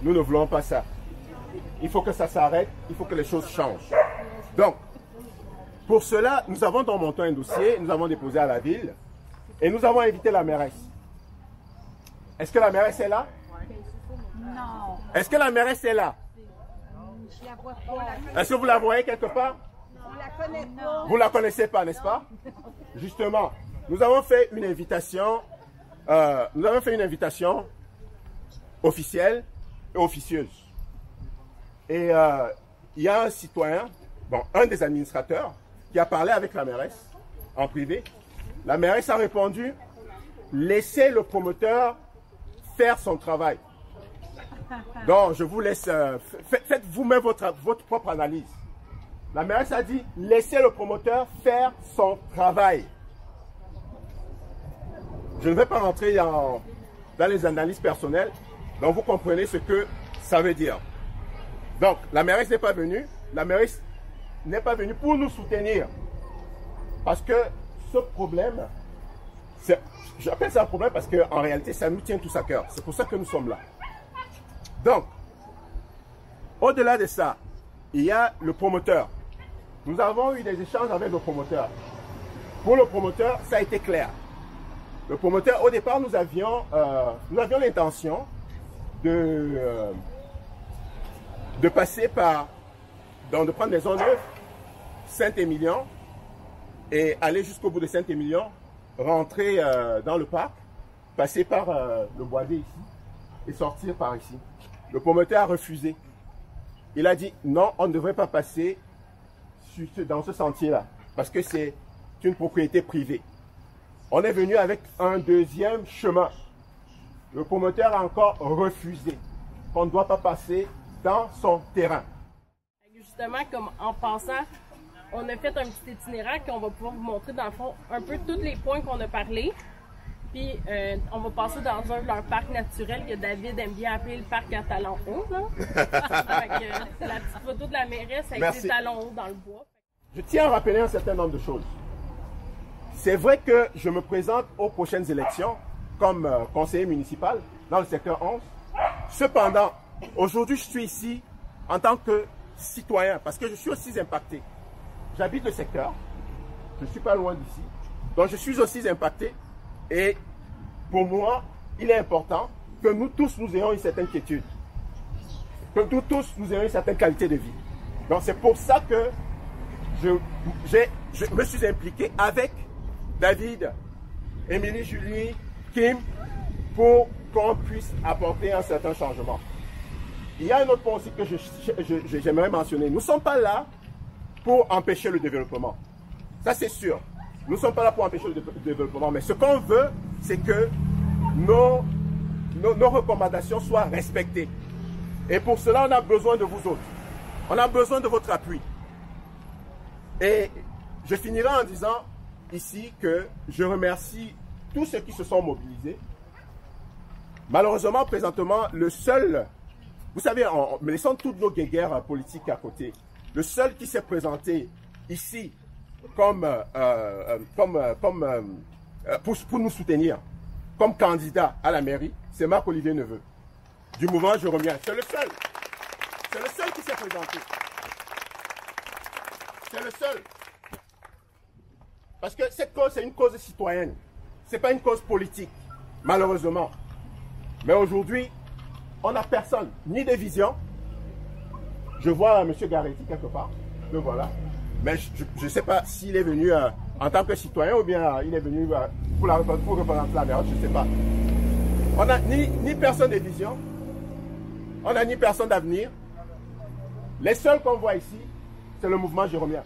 Nous ne voulons pas ça. Il faut que ça s'arrête, il faut que les choses changent. Donc, pour cela, nous avons donc monté un dossier, nous avons déposé à la ville et nous avons invité la mairesse. Est-ce que la mairesse est là? Non. Est-ce que la mairesse est là? Je la vois pas. Est-ce que vous la voyez quelque part? On la connaît pas. Vous ne la connaissez pas, n'est-ce pas? Justement, nous avons fait une invitation, officielle et officieuse. Et il y a un citoyen, bon, un des administrateurs, qui a parlé avec la mairesse en privé. La mairesse a répondu, laissez le promoteur faire son travail. Donc, je vous laisse, faites vous-même votre propre analyse. La mairesse a dit, laissez le promoteur faire son travail. Je ne vais pas rentrer dans les analyses personnelles, donc vous comprenez ce que ça veut dire. Donc, la mairesse n'est pas venue. La mairesse n'est pas venue pour nous soutenir. Parce que ce problème, j'appelle ça un problème parce qu'en réalité, ça nous tient tous à cœur. C'est pour ça que nous sommes là. Donc, au-delà de ça, il y a le promoteur. Nous avons eu des échanges avec le promoteur. Pour le promoteur, ça a été clair. Le promoteur, au départ, nous avions l'intention de passer de prendre des zones neuves, Saint-Émilion, et aller jusqu'au bout de Saint-Émilion, rentrer dans le parc, passer par le Boisé ici, et sortir par ici. Le promoteur a refusé. Il a dit non, on ne devrait pas passer dans ce sentier-là, parce que c'est une propriété privée. On est venu avec un deuxième chemin. Le promoteur a encore refusé qu'on ne doit pas passer dans son terrain. Justement, comme en passant, on a fait un petit itinéraire qu'on va pouvoir vous montrer dans le fond un peu tous les points qu'on a parlé. Puis on va passer dans un de leurs parcs naturels que David aime bien appeler le parc à talons hauts. C'est la petite photo de la mairesse avec des talons hauts dans le bois. Je tiens à rappeler un certain nombre de choses. C'est vrai que je me présente aux prochaines élections comme conseiller municipal dans le secteur 11. Cependant, aujourd'hui, je suis ici en tant que citoyen parce que je suis aussi impacté. J'habite le secteur, je ne suis pas loin d'ici, donc je suis aussi impacté. Et pour moi, il est important que nous tous nous ayons une certaine quiétude, que nous tous nous ayons une certaine qualité de vie. Donc c'est pour ça que je me suis impliqué avec David, Émilie, Julie, Kim, pour qu'on puisse apporter un certain changement. Il y a un autre point aussi que j'aimerais mentionner. Nous ne sommes pas là pour empêcher le développement. Ça, c'est sûr. Nous ne sommes pas là pour empêcher le développement. Mais ce qu'on veut, c'est que nos recommandations soient respectées. Et pour cela, on a besoin de vous autres. On a besoin de votre appui. Et je finirai en disant ici que je remercie tous ceux qui se sont mobilisés. Malheureusement, présentement, le seul, vous savez, mais laissons toutes nos guéguerres politiques à côté. Le seul qui s'est présenté ici pour nous soutenir, comme candidat à la mairie, c'est Marc-Olivier Neveu, du mouvement Je Reviens. C'est le seul. C'est le seul qui s'est présenté. C'est le seul. Parce que cette cause, c'est une cause citoyenne. Ce n'est pas une cause politique, malheureusement. Mais aujourd'hui, on n'a personne, ni de vision. Je vois M. Garetti quelque part, le voilà. Mais je ne sais pas s'il est venu en tant que citoyen ou bien il est venu pour représenter la mairie, je ne sais pas. On n'a ni personne de vision, on n'a ni personne d'avenir. Les seuls qu'on voit ici, c'est le mouvement Je Reviens.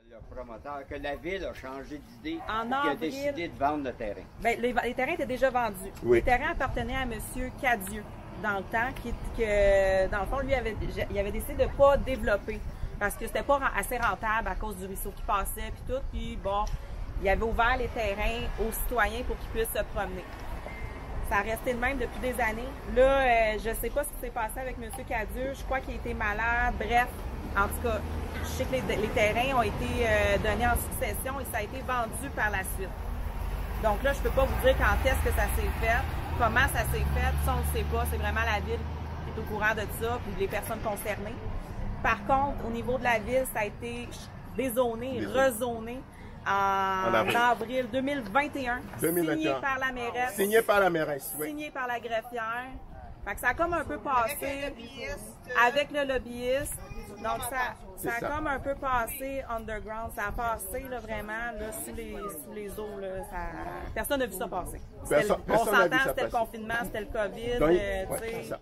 Le promoteur, que la ville a changé d'idée et a décidé de vendre le terrain. Bien, les terrains étaient déjà vendus. Oui. Les terrains appartenaient à M. Cadieux dans le temps, dans le fond, lui, il avait décidé de ne pas développer parce que c'était pas assez rentable à cause du ruisseau qui passait puis tout. Puis bon, il avait ouvert les terrains aux citoyens pour qu'ils puissent se promener. Ça a resté de même depuis des années. Là, je ne sais pas ce qui s'est passé avec M. Cadieux. Je crois qu'il était malade. Bref, en tout cas, je sais que les terrains ont été donnés en succession et ça a été vendu par la suite. Donc là, je ne peux pas vous dire quand est-ce que ça s'est fait, comment ça s'est fait, ça on ne sait pas. C'est vraiment la ville qui est au courant de ça, puis les personnes concernées. Par contre, au niveau de la ville, ça a été dézoné, rezoné en avril 2021. Signé par la mairesse. Signé par la mairesse, oui. Signé par la greffière. Fait que ça a comme un peu passé avec le lobbyiste. Donc ça a comme un peu passé underground. Ça a passé là, vraiment là, sous les eaux. Là, personne n'a vu ça passer. On s'entend, c'était le confinement, c'était le COVID. Donc, tu sais.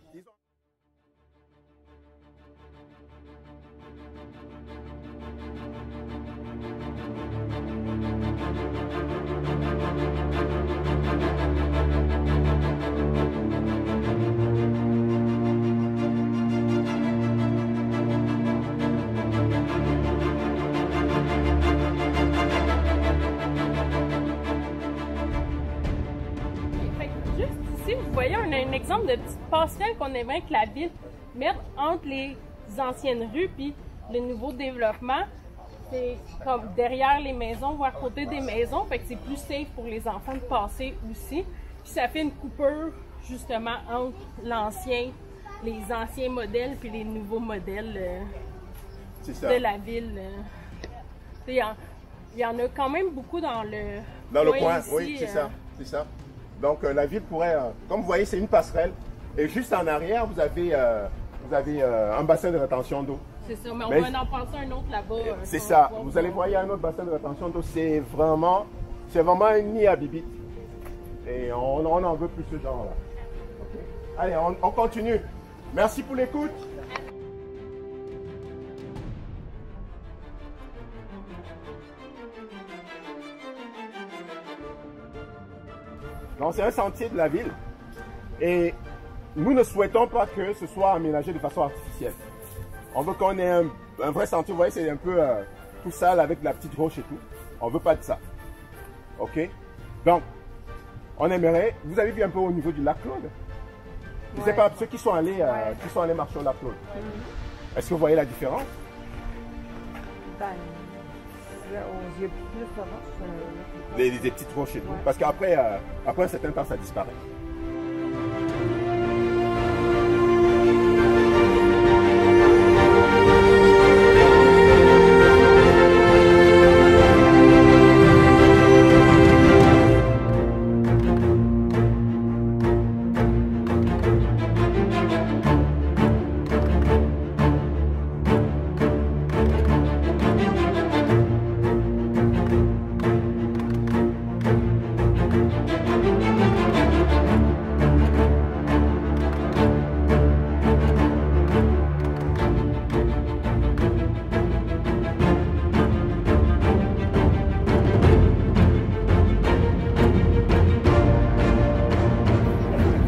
Vous voyez un exemple de petite passerelle qu'on aimerait que la ville mette entre les anciennes rues puis le nouveau développement. C'est comme derrière les maisons ou à côté des maisons, fait que c'est plus safe pour les enfants de passer aussi. Puis ça fait une coupure justement entre les anciens modèles puis les nouveaux modèles de la ville. Il y en a quand même beaucoup dans le coin ici, oui, c'est ça. Donc la ville pourrait, comme vous voyez, c'est une passerelle. Et juste en arrière, vous avez un bassin de rétention d'eau. C'est ça, mais on va en passer un autre là-bas. C'est ça. Vous allez voir, il y a un autre bassin de rétention d'eau. C'est vraiment un nid à bibite. Et on en veut plus ce genre-là. Okay. Allez, on continue. Merci pour l'écoute. Donc, c'est un sentier de la ville et nous ne souhaitons pas que ce soit aménagé de façon artificielle. On veut qu'on ait un vrai sentier. Vous voyez, c'est un peu tout sale avec de la petite roche et tout. On ne veut pas de ça. OK? Donc, on aimerait... Vous avez vu un peu au niveau du lac Claude? Je ne sais pas, ceux qui sont allés marcher au lac Claude. Est-ce que vous voyez la différence? J'ai plus de roches. Des petites roches et tout. Parce qu'après un certain temps, ça disparaît.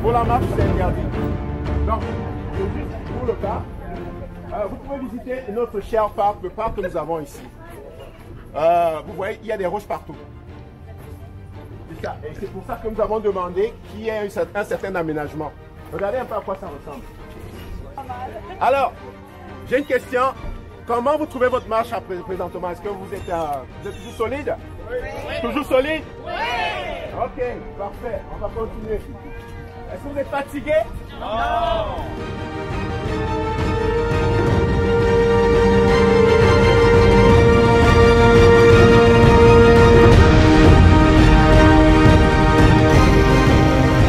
Pour la marche, c'est interdit. Donc, juste pour le parc, vous pouvez visiter notre cher parc, le parc que nous avons ici. Vous voyez, il y a des roches partout. C'est ça. Et c'est pour ça que nous avons demandé qu'il y ait un certain aménagement. Regardez un peu à quoi ça ressemble. Alors, j'ai une question. Comment vous trouvez votre marche présentement? Est-ce que vous êtes toujours solide? Oui. Toujours solide? Oui. Ok, parfait. On va continuer. Est-ce que vous êtes fatigué? Non.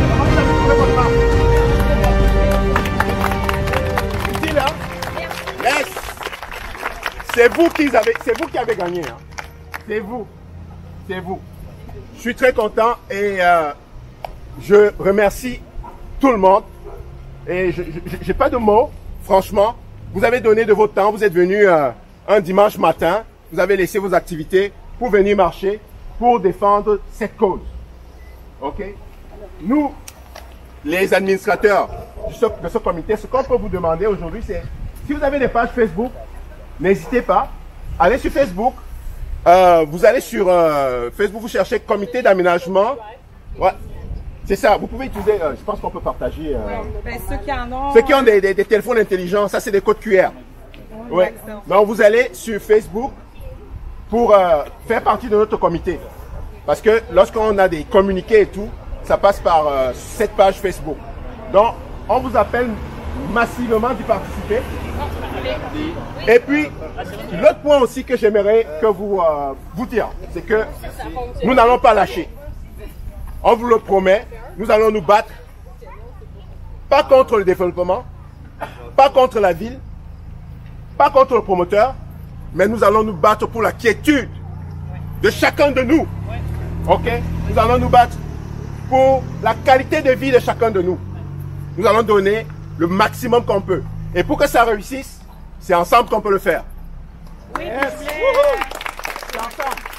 Comment vous avez trouvé votre marche? Ici, là? Yes. C'est vous qui avez gagné. Hein. C'est vous. C'est vous. Je suis très content et je remercie tout le monde. Et je n'ai pas de mots, franchement. Vous avez donné de votre temps, vous êtes venu un dimanche matin, vous avez laissé vos activités pour venir marcher, pour défendre cette cause. Ok? Nous, les administrateurs de ce comité, ce qu'on peut vous demander aujourd'hui, c'est si vous avez des pages Facebook, n'hésitez pas, allez sur Facebook. Vous allez sur Facebook, vous cherchez comité d'aménagement. Ouais. C'est ça, vous pouvez utiliser, je pense qu'on peut partager. Ben, ceux qui en ont. Ceux qui ont des téléphones intelligents, ça c'est des codes QR. Oui. Donc vous allez sur Facebook pour faire partie de notre comité. Parce que lorsqu'on a des communiqués et tout, ça passe par cette page Facebook. Donc on vous appelle massivement d'y participer. Et puis, l'autre point aussi que j'aimerais que vous dire, c'est que nous n'allons pas lâcher. On vous le promet, nous allons nous battre, pas contre le développement, pas contre la ville, pas contre le promoteur, mais nous allons nous battre pour la quiétude de chacun de nous. Ok? Nous allons nous battre pour la qualité de vie de chacun de nous. Nous allons donner le maximum qu'on peut. Et pour que ça réussisse, c'est ensemble qu'on peut le faire. Oui, Yes. C'est ensemble.